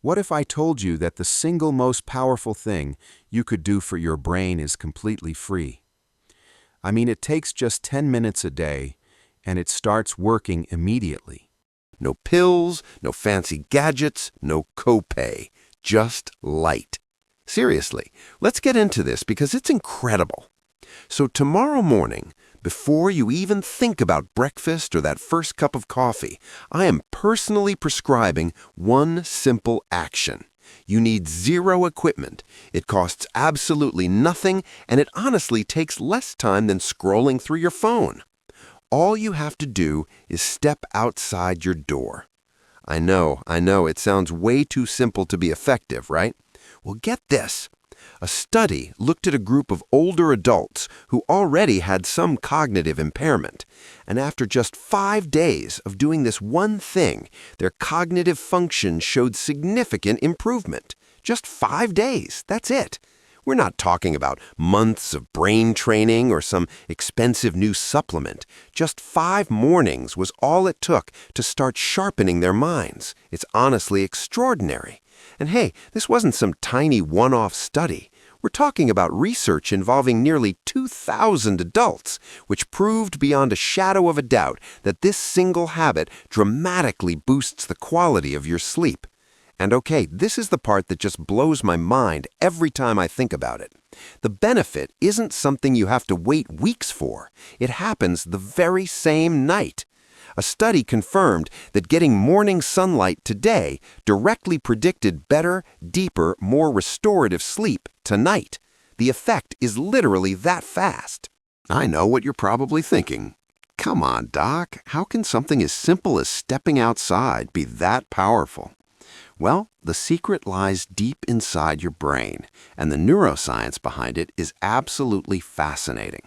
What if I told you that the single most powerful thing you could do for your brain is completely free? I mean, it takes just 10 minutes a day, and it starts working immediately. No pills, no fancy gadgets, no copay, just light. Seriously, let's get into this because it's incredible. So tomorrow morning, before you even think about breakfast or that first cup of coffee, I am personally prescribing one simple action. You need zero equipment. It costs absolutely nothing, and it honestly takes less time than scrolling through your phone. All you have to do is step outside your door. I know, it sounds way too simple to be effective, right? Well, get this. A study looked at a group of older adults who already had some cognitive impairment, and after just 5 days of doing this one thing, their cognitive function showed significant improvement. Just 5 days, that's it. We're not talking about months of brain training or some expensive new supplement. Just 5 mornings was all it took to start sharpening their minds. It's honestly extraordinary. And hey, this wasn't some tiny one-off study. We're talking about research involving nearly 2,000 adults, which proved beyond a shadow of a doubt that this single habit dramatically boosts the quality of your sleep. And okay, this is the part that just blows my mind every time I think about it. The benefit isn't something you have to wait weeks for. It happens the very same night. A study confirmed that getting morning sunlight today directly predicted better, deeper, more restorative sleep tonight. The effect is literally that fast. I know what you're probably thinking. Come on, Doc, how can something as simple as stepping outside be that powerful? Well, the secret lies deep inside your brain, and the neuroscience behind it is absolutely fascinating.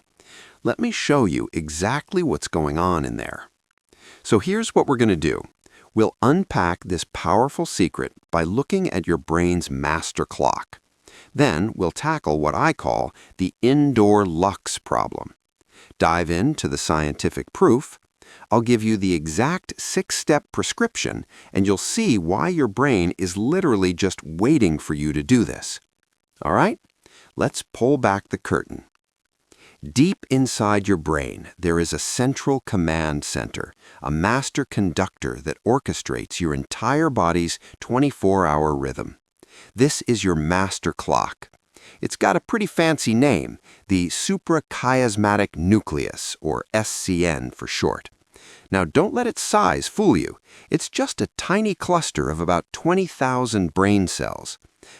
Let me show you exactly what's going on in there. So here's what we're going to do. We'll unpack this powerful secret by looking at your brain's master clock. Then we'll tackle what I call the Indoor Lux Problem. Dive into the scientific proof. I'll give you the exact 6-step prescription, and you'll see why your brain is literally just waiting for you to do this. All right? Let's pull back the curtain. Deep inside your brain, there is a central command center, a master conductor that orchestrates your entire body's 24-hour rhythm. This is your master clock. It's got a pretty fancy name, the suprachiasmatic nucleus, or SCN for short. Now, don't let its size fool you. It's just a tiny cluster of about 20,000 brain cells.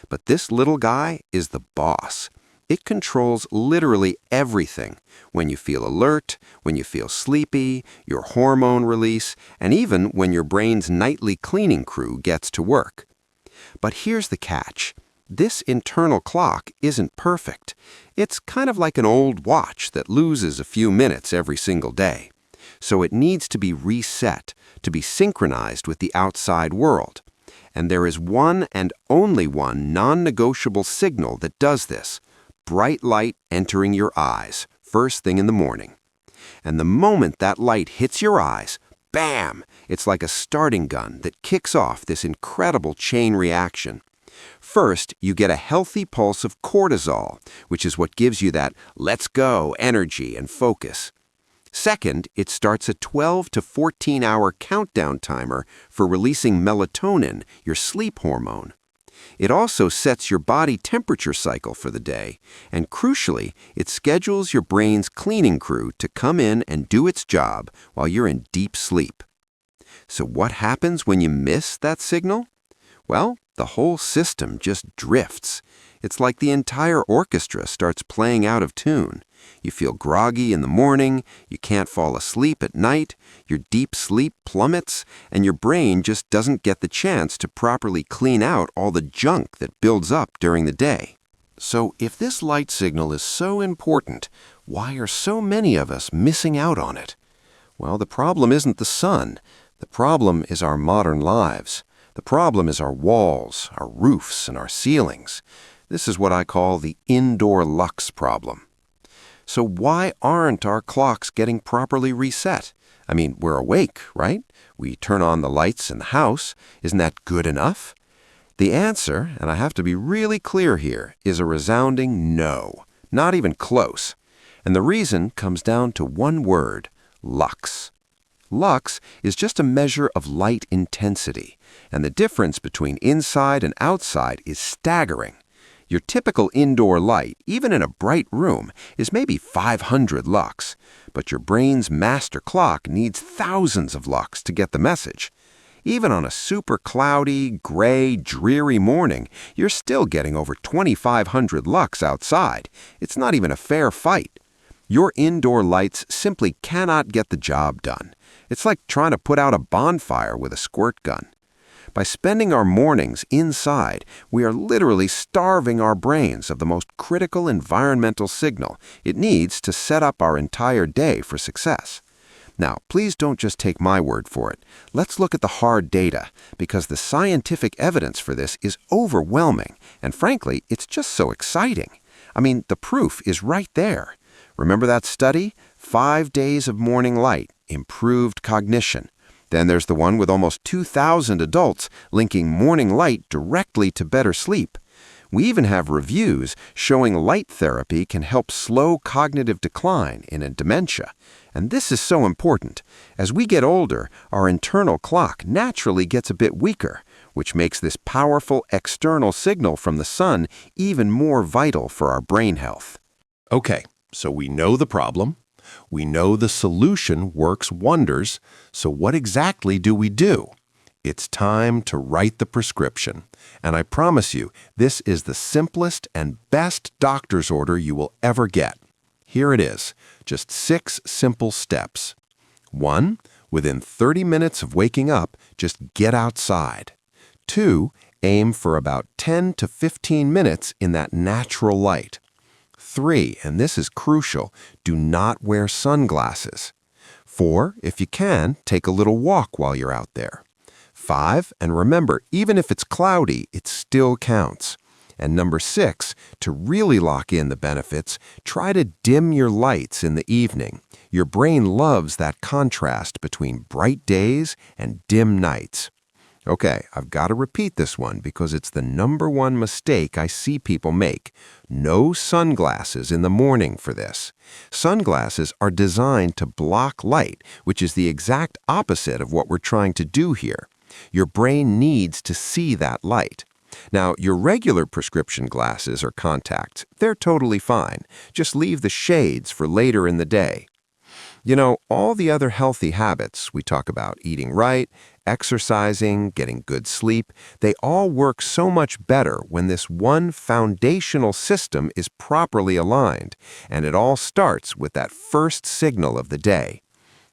But this little guy is the boss. It controls literally everything. When you feel alert, when you feel sleepy, your hormone release, and even when your brain's nightly cleaning crew gets to work. But here's the catch. This internal clock isn't perfect. It's kind of like an old watch that loses a few minutes every single day. So it needs to be reset, to be synchronized with the outside world. And there is one and only one non-negotiable signal that does this. Bright light entering your eyes, first thing in the morning. And the moment that light hits your eyes, bam! It's like a starting gun that kicks off this incredible chain reaction. First, you get a healthy pulse of cortisol, which is what gives you that let's go energy and focus. Second, it starts a 12 to 14-hour countdown timer for releasing melatonin, your sleep hormone. It also sets your body temperature cycle for the day, and crucially, it schedules your brain's cleaning crew to come in and do its job while you're in deep sleep. So what happens when you miss that signal? Well, the whole system just drifts. It's like the entire orchestra starts playing out of tune. You feel groggy in the morning, you can't fall asleep at night, your deep sleep plummets, and your brain just doesn't get the chance to properly clean out all the junk that builds up during the day. So if this light signal is so important, why are so many of us missing out on it? Well, the problem isn't the sun. The problem is our modern lives. The problem is our walls, our roofs, and our ceilings. This is what I call the Indoor Lux Problem. So why aren't our clocks getting properly reset? I mean, we're awake, right? We turn on the lights in the house. Isn't that good enough? The answer, and I have to be really clear here, is a resounding no. Not even close. And the reason comes down to one word: lux. Lux is just a measure of light intensity, and the difference between inside and outside is staggering. Your typical indoor light, even in a bright room, is maybe 500 lux, but your brain's master clock needs thousands of lux to get the message. Even on a super cloudy, gray, dreary morning, you're still getting over 2,500 lux outside. It's not even a fair fight. Your indoor lights simply cannot get the job done. It's like trying to put out a bonfire with a squirt gun. By spending our mornings inside, we are literally starving our brains of the most critical environmental signal it needs to set up our entire day for success. Now, please don't just take my word for it. Let's look at the hard data, because the scientific evidence for this is overwhelming, and frankly, it's just so exciting. I mean, the proof is right there. Remember that study? 5 days of morning light, improved cognition. Then there's the one with almost 2,000 adults linking morning light directly to better sleep. We even have reviews showing light therapy can help slow cognitive decline in a dementia. And this is so important. As we get older, our internal clock naturally gets a bit weaker, which makes this powerful external signal from the sun even more vital for our brain health. Okay, so we know the problem. We know the solution works wonders. So what exactly do we do? It's time to write the prescription. And I promise you, this is the simplest and best doctor's order you will ever get. Here it is, just 6 simple steps. 1. Within 30 minutes of waking up, just get outside. 2. Aim for about 10 to 15 minutes in that natural light. 3, and this is crucial, do not wear sunglasses. 4, if you can, take a little walk while you're out there. 5, and remember, even if it's cloudy, it still counts. And number 6, to really lock in the benefits, try to dim your lights in the evening. Your brain loves that contrast between bright days and dim nights. Okay, I've got to repeat this one because it's the #1 mistake I see people make. No sunglasses in the morning for this. Sunglasses are designed to block light, which is the exact opposite of what we're trying to do here. Your brain needs to see that light. Now, your regular prescription glasses or contacts, they're totally fine. Just leave the shades for later in the day. You know, all the other healthy habits we talk about, eating right, exercising, getting good sleep, they all work so much better when this one foundational system is properly aligned, and it all starts with that first signal of the day.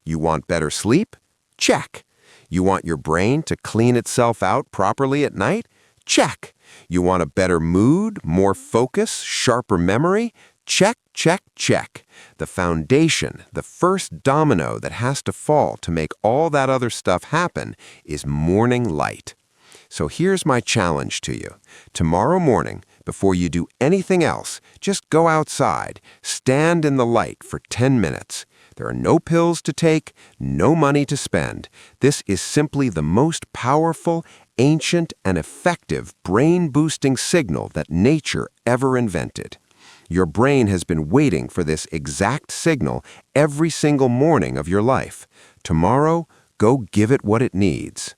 You want better sleep? Check. You want your brain to clean itself out properly at night? Check. You want a better mood, more focus, sharper memory? Check, check, check. The foundation, the first domino that has to fall to make all that other stuff happen is morning light. So here's my challenge to you. Tomorrow morning, before you do anything else, just go outside, stand in the light for 10 minutes. There are no pills to take, no money to spend. This is simply the most powerful, ancient, and effective brain-boosting signal that nature ever invented. Your brain has been waiting for this exact signal every single morning of your life. Tomorrow, go give it what it needs.